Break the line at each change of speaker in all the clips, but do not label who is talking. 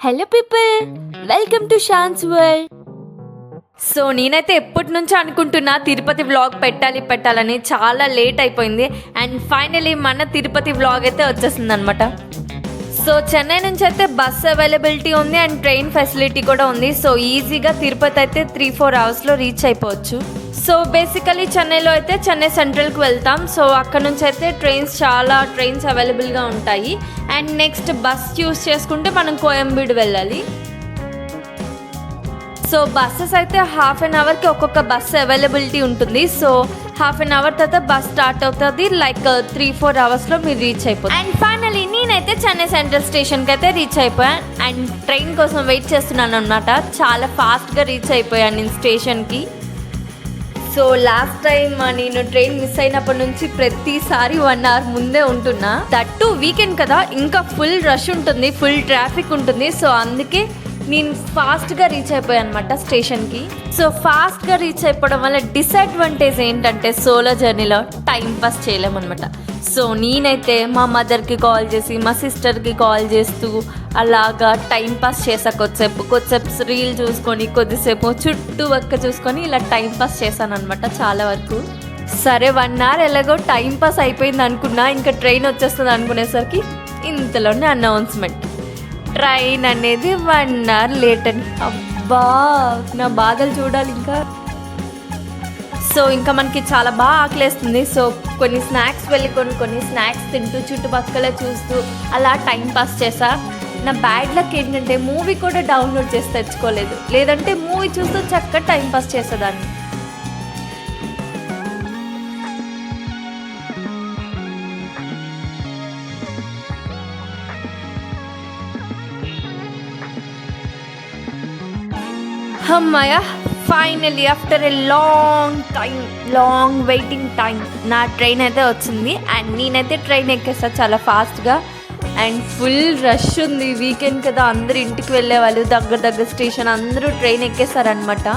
Hello people, welcome to Shan's world. So నేనైతే ఎప్పటి నుంచో అనుకుంటున్నా తిరుపతి వ్లాగ్ పెట్టాలని. చాలా లేట్ అయిపోయింది అండ్ ఫైనలీ మన తిరుపతి వ్లాగ్ అయితే వచ్చేసింది అనమాట. సో చెన్నై నుంచి అయితే బస్ అవైలబిలిటీ ఉంది అండ్ ట్రైన్ ఫెసిలిటీ కూడా ఉంది. సో ఈజీగా తిరుపతి అయితే 3-4 అవర్స్లో రీచ్ అయిపోవచ్చు. సో బేసికలీ చెన్నైలో అయితే చెన్నై సెంట్రల్కి వెళ్తాం. సో అక్కడ నుంచి అయితే చాలా ట్రైన్స్ అవైలబుల్గా ఉంటాయి. అండ్ నెక్స్ట్ బస్ యూస్ చేసుకుంటే మనం కోయంబేడు వెళ్ళాలి. సో బస్సెస్ అయితే హాఫ్ అన్ అవర్కి ఒక్కొక్క బస్సు అవైలబిలిటీ ఉంటుంది. సో హాఫ్ అన్ అవర్ తర్వాత బస్ స్టార్ట్ అవుతుంది. లైక్ 3-4 అవర్స్లో మీరు రీచ్ అయిపోతుంది. అండ్ ఫైనలీ నేనైతే చెన్నై సెంట్రల్ స్టేషన్కి అయితే రీచ్ అయిపోయాను అండ్ ట్రైన్ కోసం వెయిట్ చేస్తున్నాను అనమాట. చాలా ఫాస్ట్గా రీచ్ అయిపోయాను నేను స్టేషన్కి. సో లాస్ట్ టైం నేను ట్రైన్ మిస్ అయినప్పటి నుంచి ప్రతిసారి 1 అవర్ ముందే ఉంటున్నా. దట్టు వీకెండ్ కదా, ఇంకా ఫుల్ రష్ ఉంటుంది, ఫుల్ ట్రాఫిక్ ఉంటుంది. సో అందుకే నేను ఫాస్ట్గా రీచ్ అయిపోయాను అనమాట స్టేషన్కి. సో ఫాస్ట్గా రీచ్ అయిపోవడం వల్ల డిసడ్వాంటేజ్ ఏంటంటే సోలో జర్నీలో టైం పాస్ చేయలేమన్నమాట. సో నేనైతే మా మదర్కి కాల్ చేసి మా సిస్టర్కి కాల్ చేస్తూ అలాగా టైం పాస్ చేసా. కొద్దిసేపు రీల్ చూసుకొని కొద్దిసేపు చుట్టూ ఒక్క చూసుకొని ఇలా టైం పాస్ చేశాను అనమాట చాలా వరకు. సరే 1 అవర్ ఎలాగో టైం పాస్ అయిపోయింది అనుకున్నా. ఇంకా ట్రైన్ వచ్చేస్తుంది అనుకునేసరికి ఇంతలోనే అనౌన్స్మెంట్, ట్రైన్ అనేది 1 అవర్ లేట్ అని. అబ్బా నా బాధలు చూడాలి ఇంకా. సో ఇంకా మనకి చాలా బాగా ఆకలేస్తుంది. సో కొన్ని స్నాక్స్ వెళ్ళి కొన్ని స్నాక్స్ తింటూ చుట్టుపక్కల చూస్తూ అలా టైం పాస్ చేసా. నా బ్యాడ్ లక్ ఏంటంటే మూవీ కూడా డౌన్లోడ్ చేసి తెచ్చుకోలేదు, లేదంటే మూవీ చూస్తూ చక్కగా టైం పాస్ చేసేదాన్ని. అమ్మాయ finally after a long waiting time నా ట్రైన్ అయితే వచ్చింది అండ్ నేనైతే ట్రైన్ ఎక్కేస్తా చాలా ఫాస్ట్గా. అండ్ ఫుల్ రష్ ఉంది, వీకెండ్ కదా, అందరూ ఇంటికి వెళ్ళేవాళ్ళు, దగ్గర స్టేషన్ అందరూ ట్రైన్ ఎక్కేస్తారనమాట.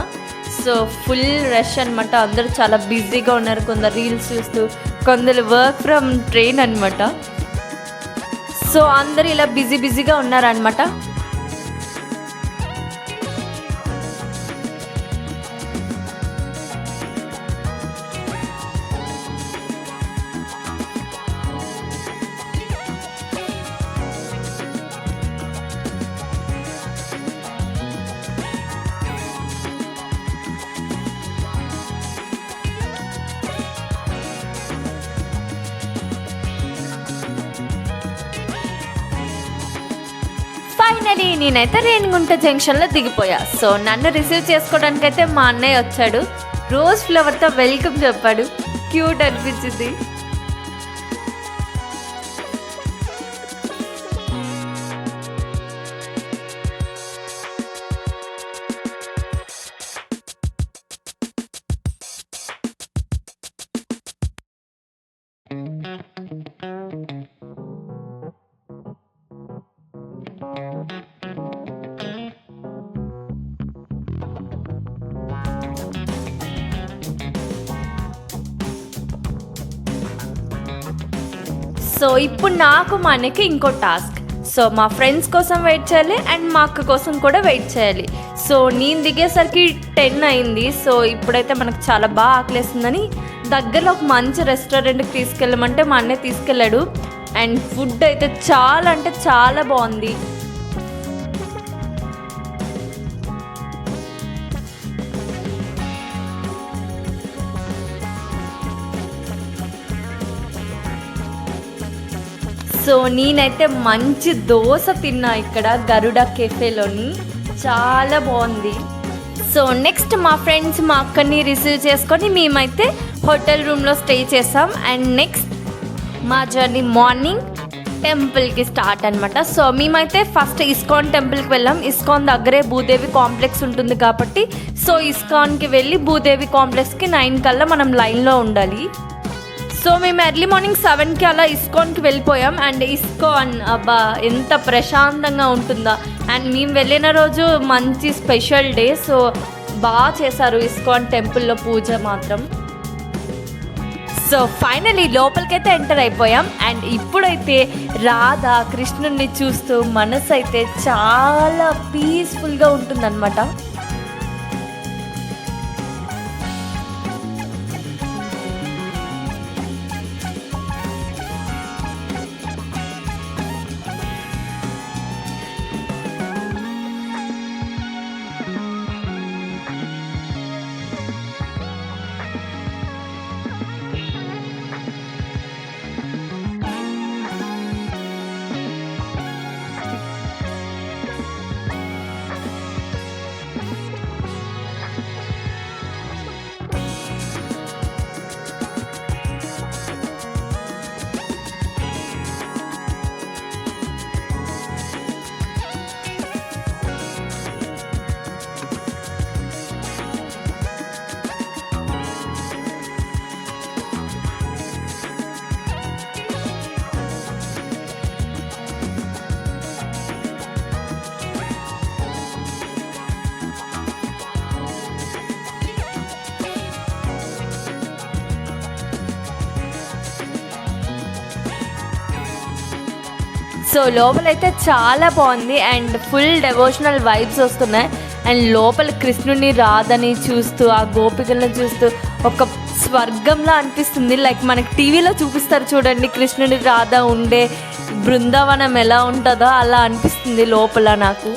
సో ఫుల్ రష్ అనమాట. అందరూ చాలా బిజీగా ఉన్నారు, కొందరు రీల్స్ చూస్తూ, కొందరు వర్క్ ఫ్రమ్ ట్రైన్ అనమాట. సో అందరూ ఇలా బిజీగా ఉన్నారనమాట. ఫైనలీ నేనైతే రేణిగుంట జంక్షన్లో దిగిపోయా. సో నన్ను రిసీవ్ చేసుకోవడానికి అయితే మా అన్నయ్య వచ్చాడు. రోజ్ ఫ్లవర్తో వెల్కమ్ చెప్పాడు. క్యూట్ అనిపించింది. సో ఇప్పుడు నాకు మా అన్నకి ఇంకో టాస్క్. సో మా ఫ్రెండ్స్ కోసం వెయిట్ చేయాలి అండ్ మా అక్క కోసం కూడా వెయిట్ చేయాలి. సో నేను దిగేసరికి 10 అయింది. సో ఇప్పుడైతే మనకు చాలా బాగా ఆకలేస్తుందని దగ్గరలో ఒక మంచి రెస్టారెంట్కి తీసుకెళ్ళమంటే మా అన్నయ్య తీసుకెళ్ళాడు. అండ్ ఫుడ్ అయితే చాలా అంటే చాలా బాగుంది. సో నేనైతే మంచి దోశ తిన్నా ఇక్కడ గరుడ కెఫేలోని, చాలా బాగుంది. సో నెక్స్ట్ మా ఫ్రెండ్స్ మా అక్కని రిసీవ్ చేసుకొని మేమైతే హోటల్ రూమ్లో స్టే చేసాం. అండ్ నెక్స్ట్ మా జర్నీ మార్నింగ్ టెంపుల్కి స్టార్ట్ అనమాట. సో మేమైతే ఫస్ట్ ఇస్కాన్ టెంపుల్కి వెళ్ళాం. ఇస్కాన్ దగ్గరే భూదేవి కాంప్లెక్స్ ఉంటుంది కాబట్టి సో ఇస్కాన్కి వెళ్ళి భూదేవి కాంప్లెక్స్కి 9 కల్లా మనం లైన్లో ఉండాలి. సో మేము ఎర్లీ మార్నింగ్ 7కి అలా ఇస్కాన్కి వెళ్ళిపోయాం. అండ్ ఇస్కాన్ అబ్బా ఎంత ప్రశాంతంగా ఉంటుందా. అండ్ మేము వెళ్ళిన రోజు మంచి స్పెషల్ డే. సో బాగా చేశారు ఇస్కాన్ టెంపుల్లో పూజ మాత్రం. సో ఫైనలీ లోపలికైతే ఎంటర్ అయిపోయాం. అండ్ ఇప్పుడైతే రాధా కృష్ణుడిని చూస్తూ మనసు అయితే చాలా పీస్ఫుల్గా ఉంటుందన్నమాట. సో లోపలైతే చాలా బాగుంది అండ్ ఫుల్ డెవోషనల్ వైబ్స్ వస్తున్నాయి. అండ్ లోపల కృష్ణుడిని రాధని చూస్తూ ఆ గోపికలను చూస్తూ ఒక స్వర్గంలా అనిపిస్తుంది. లైక్ మనకి టీవీలో చూపిస్తారు చూడండి, కృష్ణుడి రాధ ఉండే బృందావనం ఎలా ఉంటుందో అలా అనిపిస్తుంది లోపల నాకు.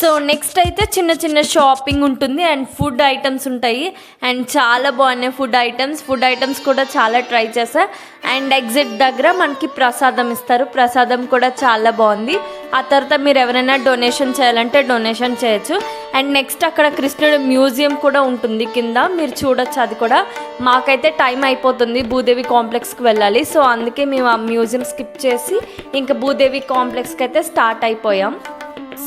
సో నెక్స్ట్ అయితే చిన్న చిన్న షాపింగ్ ఉంటుంది అండ్ ఫుడ్ ఐటమ్స్ ఉంటాయి. అండ్ చాలా బాగున్నాయి ఫుడ్ ఐటమ్స్ కూడా చాలా ట్రై చేశా. అండ్ ఎగ్జిట్ దగ్గర మనకి ప్రసాదం ఇస్తారు, ప్రసాదం కూడా చాలా బాగుంది. ఆ తర్వాత మీరు ఎవరైనా డొనేషన్ చేయాలంటే డొనేషన్ చేయొచ్చు. అండ్ నెక్స్ట్ అక్కడ కృష్ణుడి మ్యూజియం కూడా ఉంటుంది కింద, మీరు చూడొచ్చు అది కూడా. మాకైతే టైం అయిపోతుంది, భూదేవి కాంప్లెక్స్కి వెళ్ళాలి. సో అందుకే మేము ఆ మ్యూజియం స్కిప్ చేసి ఇంకా భూదేవి కాంప్లెక్స్కి అయితే స్టార్ట్ అయిపోయాం.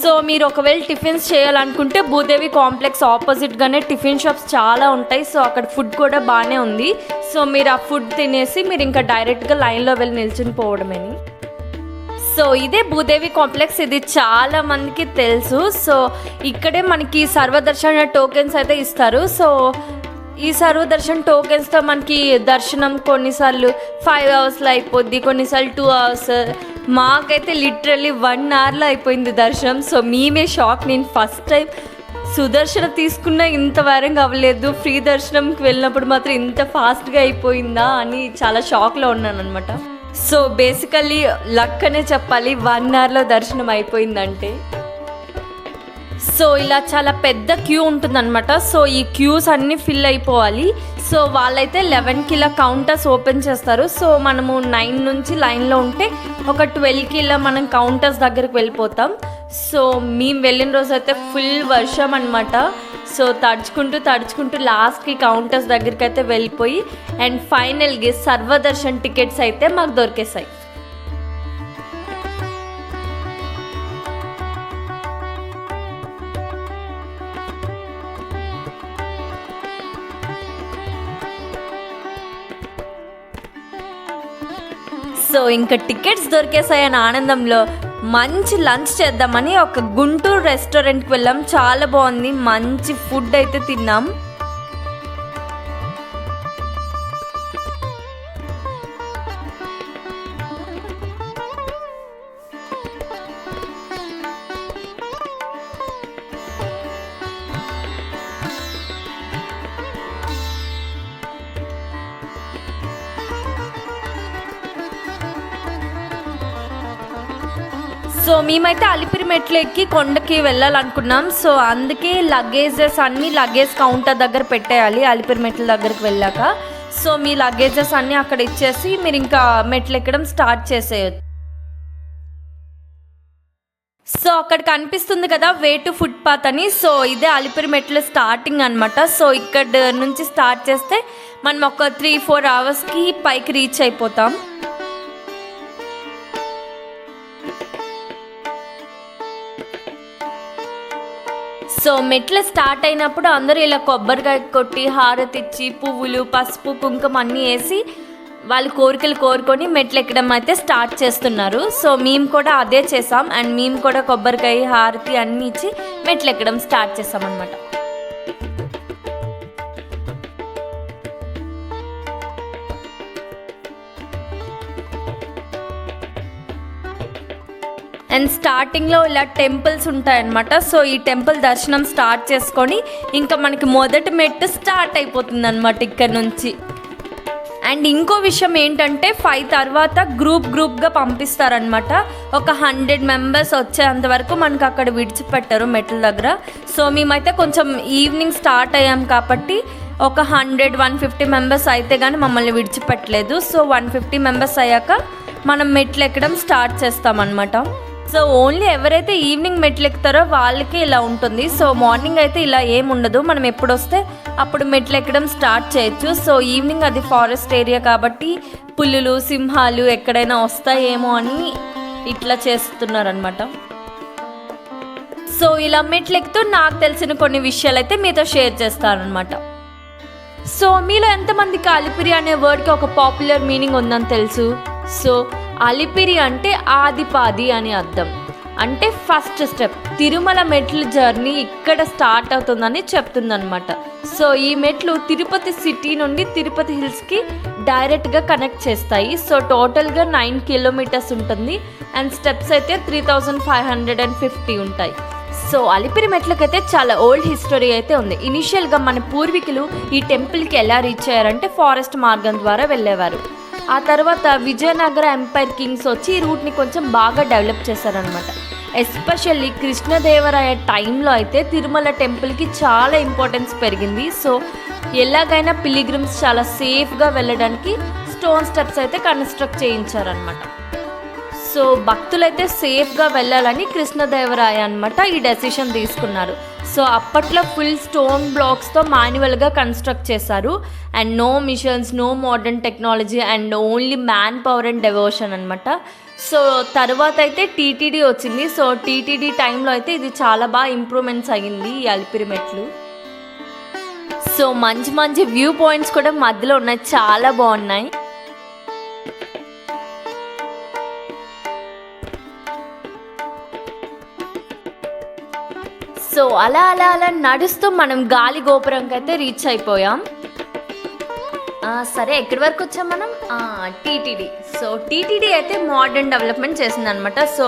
సో మీరు ఒకవేళ టిఫిన్స్ చేయాలనుకుంటే భూదేవి కాంప్లెక్స్ ఆపోజిట్గానే టిఫిన్ షాప్స్ చాలా ఉంటాయి. సో అక్కడ ఫుడ్ కూడా బాగానే ఉంది. సో మీరు ఆ ఫుడ్ తినేసి మీరు ఇంకా డైరెక్ట్గా లైన్లో వెళ్ళి నిల్చుని పోవడమేని. సో ఇదే భూదేవి కాంప్లెక్స్, ఇది చాలా మందికి తెలుసు. సో ఇక్కడే మనకి సర్వదర్శన టోకెన్స్ అయితే ఇస్తారు. సో ఈ సర్వదర్శన్ టోకెన్స్తో మనకి దర్శనం కొన్నిసార్లు 5 అవర్స్లో అయిపోద్ది, కొన్నిసార్లు 2 అవర్స్. మాకైతే లిటరల్లీ 1 అవర్లో అయిపోయింది దర్శనం. సో మేమే షాక్. నేను ఫస్ట్ టైం సుదర్శన తీసుకున్న ఇంత వేరంగా అవ్వలేదు, ఫ్రీ దర్శనంకి వెళ్ళినప్పుడు మాత్రం ఇంత ఫాస్ట్గా అయిపోయిందా అని చాలా షాక్లో ఉన్నాను అనమాట. సో బేసికల్లీ లక్ అనే చెప్పాలి 1 అవర్లో దర్శనం అయిపోయిందంటే. సో ఇలా చాలా పెద్ద క్యూ ఉంటుందన్నమాట. సో ఈ క్యూస్ అన్నీ ఫిల్ అయిపోవాలి. సో వాళ్ళైతే 11కి ఇలా కౌంటర్స్ ఓపెన్ చేస్తారు. సో మనము 9 నుంచి లైన్లో ఉంటే ఒక 12కి ఇలా మనం కౌంటర్స్ దగ్గరికి వెళ్ళిపోతాం. సో మేము వెళ్ళిన రోజు అయితే ఫుల్ వర్షం అనమాట. సో తడుచుకుంటూ లాస్ట్కి కౌంటర్స్ దగ్గరికి అయితే వెళ్ళిపోయి అండ్ ఫైనల్గా సర్వదర్శన్ టికెట్స్ అయితే మాకు దొరికేసాయి. సో ఇంకా టికెట్స్ దొరికేసాయని ఆనందంలో మంచి లంచ్ చేద్దామని ఒక గుంటూరు రెస్టారెంట్కి వెళ్ళాం. చాలా బాగుంది, మంచి ఫుడ్ అయితే తిన్నాం. సో మేమైతే అలిపిరి మెట్లు ఎక్కి కొండకి వెళ్ళాలనుకున్నాం. సో అందుకే లగేజ్ కౌంటర్ దగ్గర పెట్టేయాలి అలిపిరి మెట్ల దగ్గరికి వెళ్ళాక. సో మీ లగేజెస్ అన్నీ అక్కడ ఇచ్చేసి మీరు ఇంకా మెట్లు ఎక్కడం స్టార్ట్ చేసేయచ్చు. సో అక్కడ కనిపిస్తుంది కదా వే టు ఫుట్పాత్ అని. సో ఇదే అలిపిరి మెట్ల స్టార్టింగ్ అనమాట. సో ఇక్కడ నుంచి స్టార్ట్ చేస్తే మనం ఒక 3-4 అవర్స్కి పైకి రీచ్ అయిపోతాం. సో మెట్లు స్టార్ట్ అయినప్పుడు అందరూ ఇలా కొబ్బరికాయ కొట్టి హారతి ఇచ్చి పువ్వులు పసుపు కుంకుమ అన్నీ వేసి వాళ్ళు కోరికలు కోరుకొని మెట్లు ఎక్కడం అయితే స్టార్ట్ చేస్తున్నారు. సో మేము కూడా అదే చేసాం అండ్ మేము కూడా కొబ్బరికాయ హారతి అన్నీ ఇచ్చి మెట్లు ఎక్కడం స్టార్ట్ చేసాం అనమాట. అండ్ స్టార్టింగ్లో ఇలా టెంపుల్స్ ఉంటాయన్నమాట. సో ఈ టెంపుల్ దర్శనం స్టార్ట్ చేసుకొని ఇంకా మనకి మొదటి మెట్టు స్టార్ట్ అయిపోతుంది అనమాట ఇక్కడ నుంచి. అండ్ ఇంకో విషయం ఏంటంటే 5 తర్వాత గ్రూప్గా పంపిస్తారనమాట. ఒక 100 మెంబర్స్ వచ్చేంత వరకు మనకు అక్కడ విడిచిపెట్టారు మెట్ల దగ్గర. సో మేమైతే కొంచెం ఈవినింగ్ స్టార్ట్ అయ్యాం కాబట్టి ఒక 100-150 మెంబర్స్ అయితే కానీ మమ్మల్ని విడిచిపెట్టలేదు. సో 150 మెంబర్స్ అయ్యాక మనం మెట్లు ఎక్కడం స్టార్ట్ చేస్తామన్నమాట. సో ఓన్లీ ఎవరైతే ఈవినింగ్ మెట్లు ఎక్కుతారో వాళ్ళకి ఇలా ఉంటుంది. సో మార్నింగ్ అయితే ఇలా ఏం ఉండదు, మనం ఎప్పుడు వస్తే అప్పుడు మెట్లు ఎక్కడం స్టార్ట్ చేయొచ్చు. సో ఈవినింగ్ అది ఫారెస్ట్ ఏరియా కాబట్టి పులులు సింహాలు ఎక్కడైనా వస్తాయేమో అని ఇట్లా చేస్తున్నారనమాట. సో ఇలా మెట్లు ఎక్కుతూ నాకు తెలిసిన కొన్ని విషయాలు అయితే మీతో షేర్ చేస్తానమాట. సో మీలో ఎంతమందికి అలిపిరి అనే వర్డ్కి ఒక పాపులర్ మీనింగ్ ఉందని తెలుసు? సో అలిపిరి అంటే ఆదిపాది అని అర్థం. అంటే ఫస్ట్ స్టెప్. తిరుమల మెట్ల జర్నీ ఇక్కడ స్టార్ట్ అవుతుందని చెప్తుందనమాట. సో ఈ మెట్లు తిరుపతి సిటీ నుండి తిరుపతి హిల్స్కి డైరెక్ట్గా కనెక్ట్ చేస్తాయి. సో టోటల్గా 9 కిలోమీటర్స్ ఉంటుంది అండ్ స్టెప్స్ అయితే 3550 ఉంటాయి. సో అలిపిరి మెట్లకైతే చాలా ఓల్డ్ హిస్టరీ అయితే ఉంది. ఇనిషియల్గా మన పూర్వీకులు ఈ టెంపుల్కి ఎలా రీచ్ అయ్యారంటే ఫారెస్ట్ మార్గం ద్వారా వెళ్ళేవారు. ఆ తర్వాత విజయనగర ఎంపైర్ కింగ్స్ వచ్చి ఈ రూట్ని కొంచెం బాగా డెవలప్ చేశారనమాట. ఎస్పెషల్లీ కృష్ణదేవరాయ టైంలో అయితే తిరుమల టెంపుల్కి చాలా ఇంపార్టెన్స్ పెరిగింది. సో ఎలాగైనా పిలిగ్రిమ్స్ చాలా సేఫ్గా వెళ్ళడానికి స్టోన్ స్టెప్స్ అయితే కన్స్ట్రక్ట్ చేయించారనమాట. సో భక్తులైతే సేఫ్గా వెళ్ళాలని కృష్ణదేవరాయ అనమాట ఈ డెసిషన్ తీసుకున్నారు. సో అప్పట్లో ఫుల్ స్టోన్ బ్లాక్స్తో మాన్యువల్గా కన్స్ట్రక్ట్ చేశారు and no machines, no modern technology and only man power and devotion అనమాట. సో తర్వాత అయితే టీటీడీ వచ్చింది. సో టీటీడీ టైంలో అయితే ఇది చాలా బాగా ఇంప్రూవ్మెంట్స్ అయ్యింది ఈ అలిపిరి మెట్లు. సో మంచి మంచి వ్యూ పాయింట్స్ కూడా మధ్యలో ఉన్నాయి, చాలా బాగున్నాయి. సో అలా అలా అలా నడుస్తూ మనం గాలి గోపురంకి అయితే రీచ్ అయిపోయాం. సరే ఎక్కడి వరకు వచ్చాం మనం? టీటీడీ. సో టీటీడీ అయితే మోడర్న్ డెవలప్మెంట్ చేసిందనమాట. సో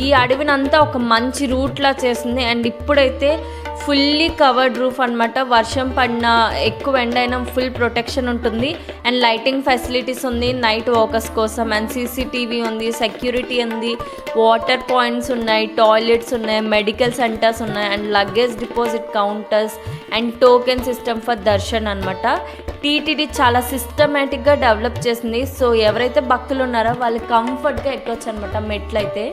ఈ అడవినంతా ఒక మంచి రూట్లా చేసింది అండ్ ఇప్పుడైతే ఫుల్లీ కవర్డ్ రూఫ్ అనమాట. వర్షం పడినా ఎక్కువ ఎండ అయినా ఫుల్ ప్రొటెక్షన్ ఉంటుంది అండ్ లైటింగ్ ఫెసిలిటీస్ ఉంది నైట్ వాకర్స్ కోసం అండ్ సీసీటీవీ ఉంది, సెక్యూరిటీ ఉంది, వాటర్ పాయింట్స్ ఉన్నాయి, టాయిలెట్స్ ఉన్నాయి, మెడికల్ సెంటర్స్ ఉన్నాయి and luggage deposit counters and token system for Darshan అనమాట. టీటీడీ చాలా సిస్టమేటిక్గా డెవలప్ చేసింది. సో ఎవరైతే భక్తులు ఉన్నారో వాళ్ళు కంఫర్ట్గా ఎక్కొచ్చు అనమాట మెట్లయితే.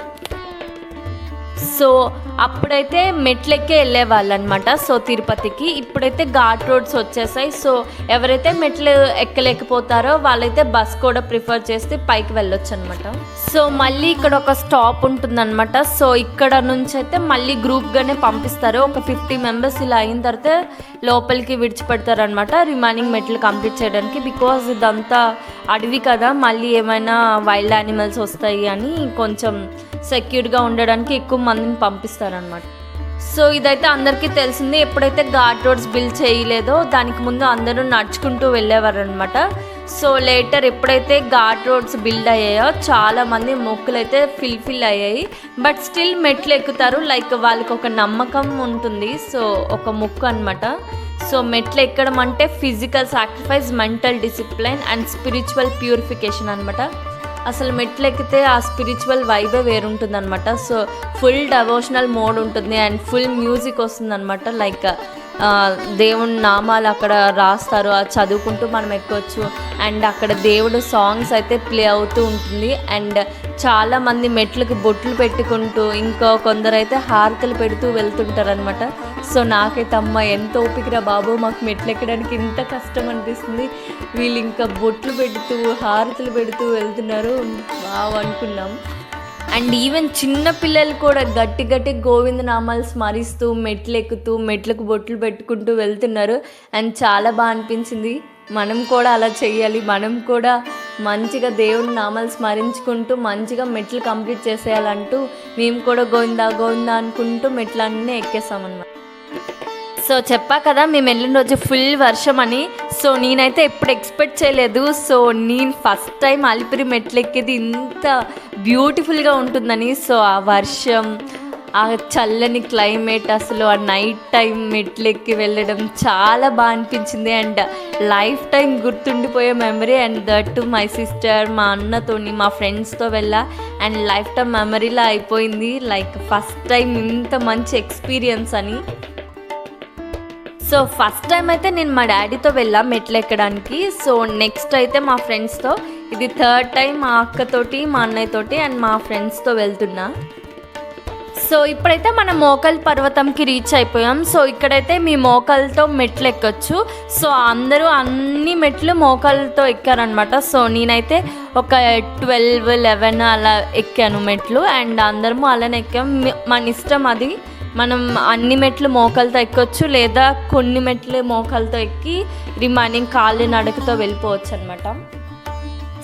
సో అప్పుడైతే మెట్లెక్కే వెళ్ళేవాళ్ళు అనమాట. సో తిరుపతికి ఇప్పుడైతే ఘాట్ రోడ్స్ వచ్చేసాయి. సో ఎవరైతే మెట్లు ఎక్కలేకపోతారో వాళ్ళైతే బస్ కూడా ప్రిఫర్ చేస్తే పైకి వెళ్ళొచ్చు అనమాట. సో మళ్ళీ ఇక్కడ ఒక స్టాప్ ఉంటుందన్నమాట. సో ఇక్కడ నుంచి అయితే మళ్ళీ గ్రూప్గానే పంపిస్తారు. ఒక 50 మెంబర్స్ ఇలా అయిన తర్వాత లోపలికి విడిచిపెడతారు అనమాట రిమైనింగ్ మెట్లు కంప్లీట్ చేయడానికి. బికాజ్ ఇదంతా అడవి కదా, మళ్ళీ ఏమైనా వైల్డ్ యానిమల్స్ వస్తాయి అని కొంచెం సెక్యూర్గా ఉండడానికి ఎక్కువ మందిని పంపిస్తారనమాట. సో ఇదైతే అందరికీ తెలిసింది. ఎప్పుడైతే ఘాట్ రోడ్స్ బిల్డ్ చేయలేదో దానికి ముందు అందరూ నడుచుకుంటూ వెళ్ళేవారు అనమాట. సో లేటర్ ఎప్పుడైతే ఘాట్ రోడ్స్ బిల్డ్ అయ్యాయో చాలామంది మొక్కులు అయితే ఫిల్ అయ్యాయి. బట్ స్టిల్ మెట్లు ఎక్కుతారు, లైక్ వాళ్ళకి ఒక నమ్మకం ఉంటుంది. సో ఒక మొక్కు అనమాట. సో మెట్లు ఎక్కడం అంటే physical sacrifice, mental discipline and spiritual purification అనమాట. అసలు మెట్లు ఎక్కితే ఆ స్పిరిచువల్ వైబే వేరుంటుంది అనమాట. సో ఫుల్ డెవోషనల్ మోడ్ ఉంటుంది అండ్ ఫుల్ మ్యూజిక్ వస్తుంది అనమాట. లైక్ దేవుని నామాలు అక్కడ రాస్తారు, అది చదువుకుంటూ మనం ఎక్కొచ్చు అండ్ అక్కడ దేవుడు సాంగ్స్ అయితే ప్లే అవుతూ ఉంటుంది. అండ్ చాలామంది మెట్లకి బొట్లు పెట్టుకుంటూ ఇంకా కొందరైతే హారతలు పెడుతూ వెళ్తుంటారు అనమాట. సో నాకైతే అమ్మ ఎంత ఓపికరా బాబు, మాకు మెట్లు ఎక్కడానికి ఇంత కష్టం అనిపిస్తుంది, వీళ్ళు ఇంకా బొట్లు పెడుతూ హారతలు పెడుతూ వెళ్తున్నారు బాగా అనుకున్నాం. అండ్ ఈవెన్ చిన్న పిల్లలు కూడా గట్టి గట్టి గోవిందనామాలు స్మరిస్తూ మెట్లు ఎక్కుతూ మెట్లకు బొట్లు పెట్టుకుంటూ వెళ్తున్నారు. అండ్ చాలా బాగా అనిపించింది, మనం కూడా అలా చెయ్యాలి, మనం కూడా మంచిగా దేవుని నామాలు స్మరించుకుంటూ మంచిగా మెట్లు కంప్లీట్ చేసేయాలంటూ మేము కూడా గోవిందా గోవిందా అనుకుంటూ మెట్లన్నీ ఎక్కేసామన్నమాట. సో చెప్పా కదా మేము వెళ్ళిన రోజు ఫుల్ వర్షం అని. సో నేనైతే ఎప్పుడు ఎక్స్పెక్ట్ చేయలేదు. సో నేను ఫస్ట్ టైం అలిపిరి మెట్లు ఎక్కేది ఇంత బ్యూటిఫుల్గా ఉంటుందని. సో ఆ వర్షం, ఆ చల్లని క్లైమేట్, అసలు ఆ నైట్ టైం మెట్లు ఎక్కి వెళ్ళడం చాలా బాగా అనిపించింది. అండ్ లైఫ్ టైం గుర్తుండిపోయే memory. And that to my sister, మా అన్నతోని, మా ఫ్రెండ్స్తో వెళ్ళా. అండ్ లైఫ్ టైం మెమరీలా అయిపోయింది. లైక్ ఫస్ట్ టైం ఇంత మంచి ఎక్స్పీరియన్స్ అని. సో ఫస్ట్ టైం అయితే నేను మా డాడీతో వెళ్ళా మెట్లు ఎక్కడానికి. సో నెక్స్ట్ అయితే మా ఫ్రెండ్స్తో. ఇది థర్డ్ టైం మా అక్కతోటి, మా అన్నయ్యతోటి అండ్ మా ఫ్రెండ్స్తో వెళ్తున్నా. సో ఇప్పుడైతే మనం మోకల్ పర్వతంకి రీచ్ అయిపోయాం. సో ఇక్కడైతే మీ మోకాలతో మెట్లు ఎక్కొచ్చు. సో అందరూ అన్ని మెట్లు మోకాలతో ఎక్కారనమాట. సో నేనైతే ఒక 12, 11 అలా ఎక్కాను మెట్లు. అండ్ అందరము అలానే ఎక్కాం. మన ఇష్టం అది. మనం అన్ని మెట్లు మోకాలతో ఎక్కొచ్చు, లేదా కొన్ని మెట్లు మోకాలతో ఎక్కి రిమైనింగ్ కాళ్ళు నడకతో వెళ్ళిపోవచ్చు అనమాట.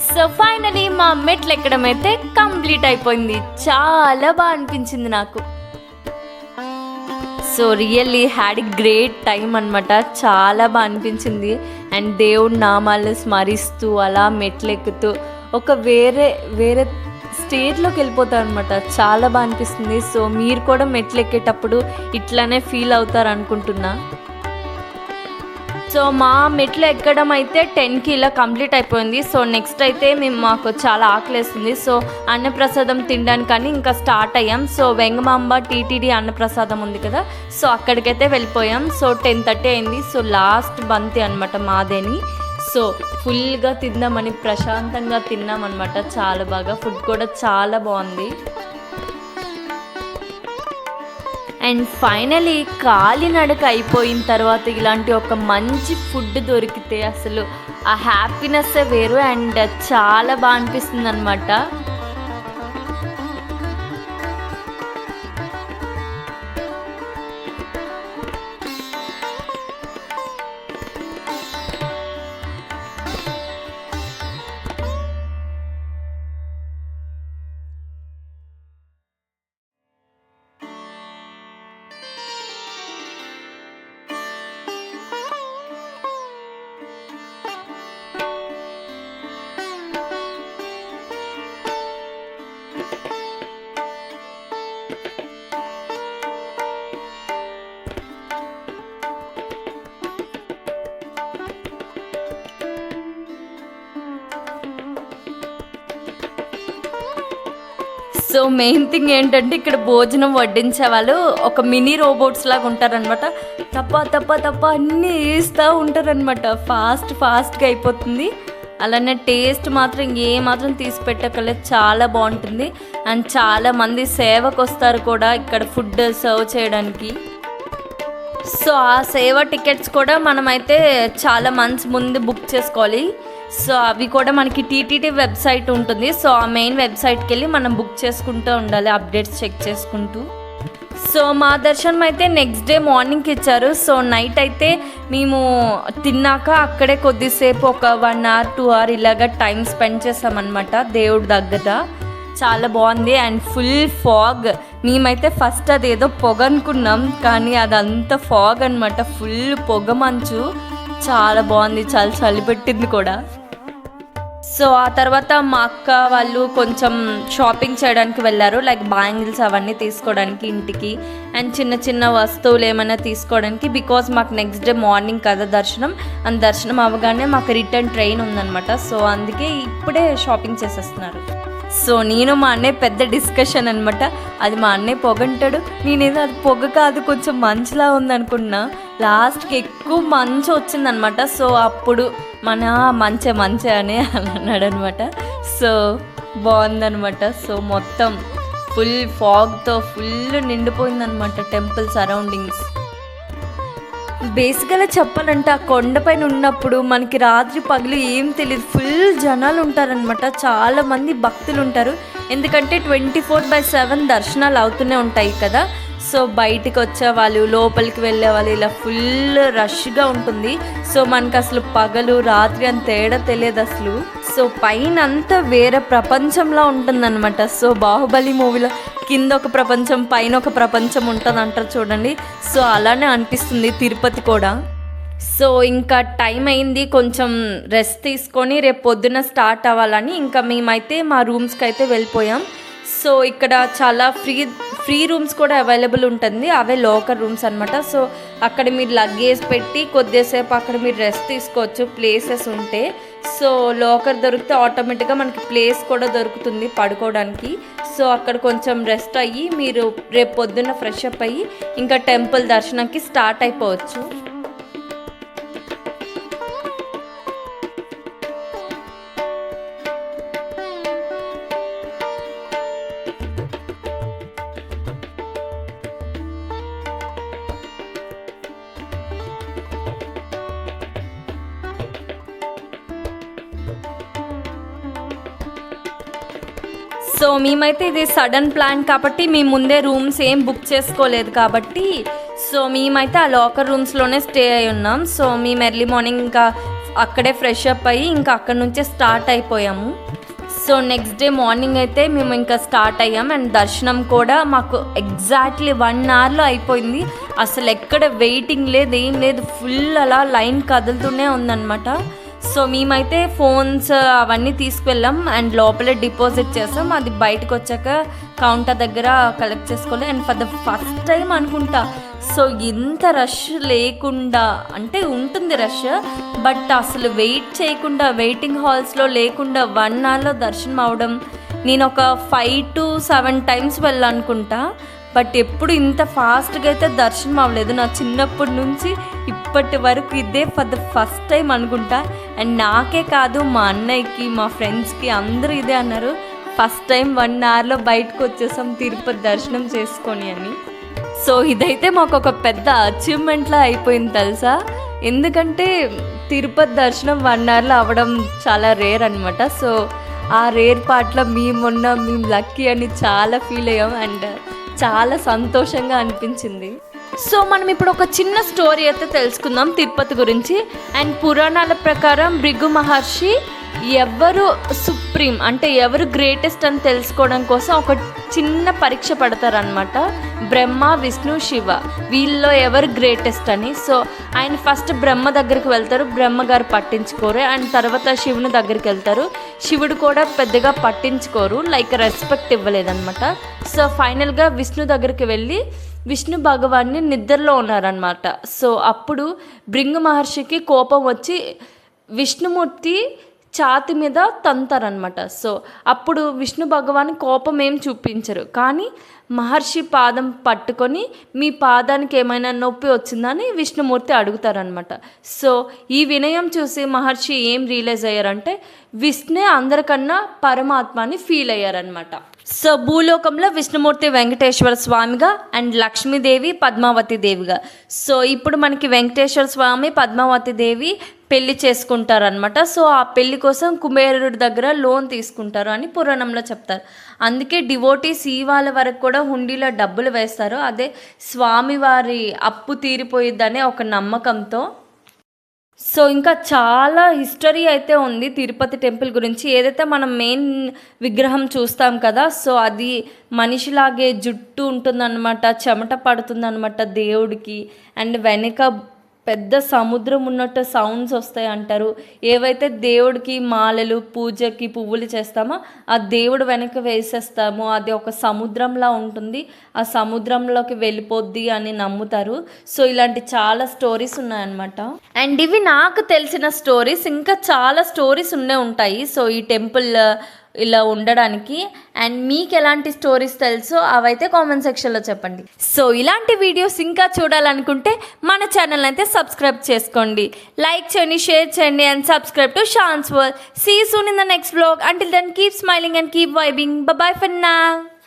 సో ఫైనలీ మా మెట్లు ఎక్కడం అయితే కంప్లీట్ అయిపోయింది. చాలా బాగా అనిపించింది నాకు. So really had great time అనమాట. చాలా బాగా అనిపించింది. అండ్ దేవుడి నామాలు స్మరిస్తూ అలా మెట్లు ఎక్కుతూ ఒక వేరే స్టేట్లోకి వెళ్ళిపోతారు అనమాట. చాలా బాగా అనిపిస్తుంది. సో మీరు కూడా మెట్లు ఎక్కేటప్పుడు ఇట్లానే ఫీల్ అవుతారు అనుకుంటున్నా. సో మా మెట్లు ఎక్కడం అయితే 10కి ఇలా కంప్లీట్ అయిపోయింది. సో నెక్స్ట్ అయితే మాకు చాలా ఆకలేస్తుంది. సో అన్నప్రసాదం తినడానికని ఇంకా స్టార్ట్ అయ్యాం. సో వెంగమాంబ టీటీడీ అన్నప్రసాదం ఉంది కదా, సో అక్కడికైతే వెళ్ళిపోయాం. సో 10:30 అయింది. సో లాస్ట్ బంతి అనమాట మాదేని. సో ఫుల్గా తిందామని ప్రశాంతంగా తిన్నామన్నమాట. చాలా బాగా, ఫుడ్ కూడా చాలా బాగుంది. అండ్ ఫైనలీ కాలినడక అయిపోయిన తర్వాత ఇలాంటి ఒక మంచి ఫుడ్ దొరికితే అసలు ఆ హ్యాపీనెస్సే వేరు. అండ్ చాలా బాగా అనిపిస్తుంది అనమాట. సో మెయిన్ థింగ్ ఏంటంటే ఇక్కడ భోజనం వడ్డించే వాళ్ళు ఒక మినీ రోబోట్స్ లాగా ఉంటారనమాట. తప్ప అన్నీ వేస్తూ ఉంటారనమాట. ఫాస్ట్గా అయిపోతుంది. అలానే టేస్ట్ మాత్రం ఏమాత్రం తీసి పెట్టకలేదు, చాలా బాగుంటుంది. అండ్ చాలామంది సేవకు వస్తారు కూడా ఇక్కడ ఫుడ్ సర్వ్ చేయడానికి. సో ఆ సేవ టికెట్స్ కూడా మనమైతే చాలా మంత్స్ ముందు బుక్ చేసుకోవాలి. సో అవి కూడా మనకి టీటీడీ వెబ్సైట్ ఉంటుంది. సో ఆ మెయిన్ వెబ్సైట్కి వెళ్ళి మనం బుక్ చేసుకుంటూ ఉండాలి, అప్డేట్స్ చెక్ చేసుకుంటూ. సో మా దర్శనం అయితే నెక్స్ట్ డే మార్నింగ్కి ఇచ్చారు. సో నైట్ అయితే మేము తిన్నాక అక్కడే కొద్దిసేపు ఒక 1 hour 2 hour ఇలాగా టైం స్పెండ్ చేసామన్నమాట దేవుడి దగ్గర. చాలా బాగుంది. And full fog. మేమైతే ఫస్ట్ అదేదో పొగ అనుకున్నాం, కానీ అదంతా ఫాగ్ అనమాట. ఫుల్ పొగ మంచు. చాలా బాగుంది, చాలా చలి పెట్టింది కూడా. సో ఆ తర్వాత మా అక్క వాళ్ళు కొంచెం షాపింగ్ చేయడానికి వెళ్ళారు, లైక్ బ్యాంగిల్స్ అవన్నీ తీసుకోవడానికి ఇంటికి, అండ్ చిన్న చిన్న వస్తువులు ఏమైనా తీసుకోవడానికి. బికాజ్ మాకు నెక్స్ట్ డే మార్నింగ్ కదా దర్శనం, అండ్ దర్శనం అవ్వగానే మాకు రిటర్న్ ట్రైన్ ఉందన్నమాట. సో అందుకే ఇప్పుడే షాపింగ్ చేసేస్తున్నారు. సో నేను మా అన్నయ్య పెద్ద డిస్కషన్ అనమాట. అది మా అన్నయ్య పొగంటాడు, నేనేదో అది పొగ కాదు కొంచెం మంచులా ఉందనుకున్నా. లాస్ట్కి ఎక్కువ మంచు వచ్చిందనమాట. సో అప్పుడు మన మంచే అని అన్నాడు అనమాట. సో బాగుందనమాట. సో మొత్తం ఫుల్ ఫాగ్తో ఫుల్ నిండిపోయిందనమాట టెంపుల్ సరౌండింగ్స్. బేసిక్గా చెప్పాలంటే ఆ కొండపైన ఉన్నప్పుడు మనకి రాత్రి పగలు ఏం తెలియదు, ఫుల్ జనాలు ఉంటారనమాట. చాలామంది భక్తులు ఉంటారు, ఎందుకంటే 24/7 దర్శనాలు అవుతూనే ఉంటాయి కదా. సో బయటికి వచ్చే వాళ్ళు, లోపలికి వెళ్ళే వాళ్ళు, ఇలా ఫుల్ రష్గా ఉంటుంది. సో మనకు అసలు పగలు రాత్రి అని తేడా తెలియదు అసలు. సో పైన అంతా వేరే ప్రపంచంలో ఉంటుందన్నమాట. సో బాహుబలి మూవీలో కింద ఒక ప్రపంచం, పైన ఒక ప్రపంచం ఉంటుంది అంటారు చూడండి. సో అలానే అనిపిస్తుంది తిరుపతి కూడా. సో ఇంకా టైం అయింది, కొంచెం రెస్ట్ తీసుకొని రేపు పొద్దున్న స్టార్ట్ అవ్వాలని ఇంకా మేమైతే మా రూమ్స్కి అయితే వెళ్ళిపోయాం. సో ఇక్కడ చాలా ఫ్రీ రూమ్స్ కూడా అవైలబుల్ ఉంటుంది, అవే లోకల్ రూమ్స్ అనమాట. సో అక్కడ మీరు లగేజ్ పెట్టి కొద్దిసేపు అక్కడ మీరు రెస్ట్ తీసుకోవచ్చు ప్లేసెస్ ఉంటే. సో లోకర్ దొరికితే ఆటోమేటిక్గా మనకి ప్లేస్ కూడా దొరుకుతుంది పడుకోవడానికి. సో అక్కడ కొంచెం రెస్ట్ అయ్యి మీరు రేపు పొద్దున్న ఫ్రెష్ అప్ అయ్యి ఇంకా టెంపుల్ దర్శనంకి స్టార్ట్ అయిపోవచ్చు. సో మేమైతే ఇది సడన్ ప్లాన్ కాబట్టి మేము ముందే రూమ్స్ ఏం బుక్ చేసుకోలేదు కాబట్టి సో మేమైతే ఆ లాకర్ రూమ్స్లోనే స్టే అయి ఉన్నాం. సో మేము ఎర్లీ మార్నింగ్ ఇంకా అక్కడే ఫ్రెష్ అప్ అయ్యి ఇంకా అక్కడ నుంచే స్టార్ట్ అయిపోయాము. సో నెక్స్ట్ డే మార్నింగ్ అయితే మేము ఇంకా స్టార్ట్ అయ్యాం. అండ్ దర్శనం కూడా మాకు ఎగ్జాక్ట్లీ 1 అవర్లో అయిపోయింది. అసలు ఎక్కడ వెయిటింగ్ లేదు, ఏం లేదు, ఫుల్ అలా లైన్ కదులుతూనే ఉందన్నమాట. సో మేమైతే ఫోన్స్ అవన్నీ తీసుకువెళ్ళాం అండ్ లోపలే డిపాజిట్ చేసాం. అది బయటకు వచ్చాక కౌంటర్ దగ్గర కలెక్ట్ చేసుకోవాలి. And for the first time అనుకుంటా సో ఇంత రష్ లేకుండా, అంటే ఉంటుంది రష్ బట్ అసలు వెయిట్ చేయకుండా వెయిటింగ్ హాల్స్లో లేకుండా 1 అవర్లో దర్శనం అవడం. నేను ఒక 5 to 7 టైమ్స్ వెళ్ళాలనుకుంటా బట్ ఎప్పుడు ఇంత ఫాస్ట్గా అయితే దర్శనం అవ్వలేదు. నా చిన్నప్పటి నుంచి ఇప్పటి వరకు ఇదే ఫర్ ద ఫస్ట్ టైం అనుకుంటా. అండ్ నాకే కాదు మా అన్నయ్యకి, మా ఫ్రెండ్స్కి అందరూ ఇదే అన్నారు, ఫస్ట్ టైం 1 అవర్లో బయటకు వచ్చేసాం తిరుపతి దర్శనం చేసుకొని అని. సో ఇదైతే మాకు ఒక పెద్ద అచీవ్మెంట్లా అయిపోయింది తెలుసా. ఎందుకంటే తిరుపతి దర్శనం 1 అవర్లో అవ్వడం చాలా రేర్ అనమాట. సో ఆ రేర్ పార్ట్లో మేము లక్కీ అని చాలా ఫీల్ అయ్యాం అండ్ చాలా సంతోషంగా అనిపించింది. సో మనం ఇప్పుడు ఒక చిన్న స్టోరీ అయితే తెలుసుకుందాం తిరుపతి గురించి. అండ్ పురాణాల ప్రకారం భృగు మహర్షి ఎవరు సుప్రీం అంటే ఎవరు గ్రేటెస్ట్ అని తెలుసుకోవడం కోసం ఒక చిన్న పరీక్ష పడతారనమాట. బ్రహ్మ, విష్ణు, శివ వీళ్ళలో ఎవరు గ్రేటెస్ట్ అని. సో ఆయన ఫస్ట్ బ్రహ్మ దగ్గరికి వెళ్తారు, బ్రహ్మగారు పట్టించుకోరు. అండ్ తర్వాత శివుని దగ్గరికి వెళ్తారు, శివుడు కూడా పెద్దగా పట్టించుకోరు, లైక్ రెస్పెక్ట్ ఇవ్వలేదన్నమాట. సో ఫైనల్గా విష్ణు దగ్గరికి వెళ్ళి విష్ణు భగవాన్ని నిద్రలో ఉన్నారనమాట. సో అప్పుడు భృగు మహర్షికి కోపం వచ్చి విష్ణుమూర్తి ఛాతి మీద తంతారనమాట. సో అప్పుడు విష్ణు భగవాన్ కోపం ఏం చూపించరు, కానీ మహర్షి పాదం పట్టుకొని మీ పాదానికి ఏమైనా నొప్పి వచ్చిందని విష్ణుమూర్తి అడుగుతారనమాట. సో ఈ వినయం చూసి మహర్షి ఏం రియలైజ్ అయ్యారంటే విష్ణే అందరికన్నా పరమాత్మ అని ఫీల్ అయ్యారనమాట. సో భూలోకంలో విష్ణుమూర్తి వెంకటేశ్వర స్వామిగా అండ్ లక్ష్మీదేవి పద్మావతి దేవిగా. సో ఇప్పుడు మనకి వెంకటేశ్వర స్వామి, పద్మావతి దేవి పెళ్లి చేసుకుంటారనమాట. సో ఆ పెళ్లి కోసం కుబేరుడి దగ్గర లోన్ తీసుకుంటారు అని పురాణంలో చెప్తారు. అందుకే డివోటీస్ ఈ వాళ్ళ వరకు కూడా హుండీలో డబ్బులు వేస్తారు, అదే స్వామివారి అప్పు తీరిపోయిద్దనే ఒక నమ్మకంతో. సో ఇంకా చాలా హిస్టరీ అయితే ఉంది తిరుపతి టెంపుల్ గురించి. ఏదైతే మనం మెయిన్ విగ్రహం చూస్తాం కదా, సో అది మనిషిలాగే జుట్టు ఉంటుందన్నమాట, చెమట పడుతుందన్నమాట దేవుడికి. అండ్ వెనక పెద్ద సముద్రం ఉన్నట్టు సౌండ్స్ వస్తాయి అంటారు. ఏవైతే దేవుడికి మాలలు, పూజకి పువ్వులు చేస్తామో ఆ దేవుడు వెనక వేసేస్తామో అది ఒక సముద్రంలా ఉంటుంది, ఆ సముద్రంలోకి వెళ్ళిపోద్ది అని నమ్ముతారు. సో ఇలాంటి చాలా స్టోరీస్ ఉన్నాయన్నమాట. అండ్ ఇవి నాకు తెలిసిన స్టోరీస్, ఇంకా చాలా స్టోరీస్ ఉంటాయి సో ఈ టెంపుల్ ఇలా ఉండడానికి. అండ్ మీకు ఎలాంటి స్టోరీస్ తెలుసో అవైతే కామెంట్ సెక్షన్లో చెప్పండి. సో ఇలాంటి వీడియోస్ ఇంకా చూడాలనుకుంటే మన ఛానల్ అయితే సబ్స్క్రైబ్ చేసుకోండి, లైక్ చేయండి, షేర్ చేయండి and subscribe to Shan's world. See you soon in the next vlog. Until then, keep smiling and keep vibing. Bye bye for now.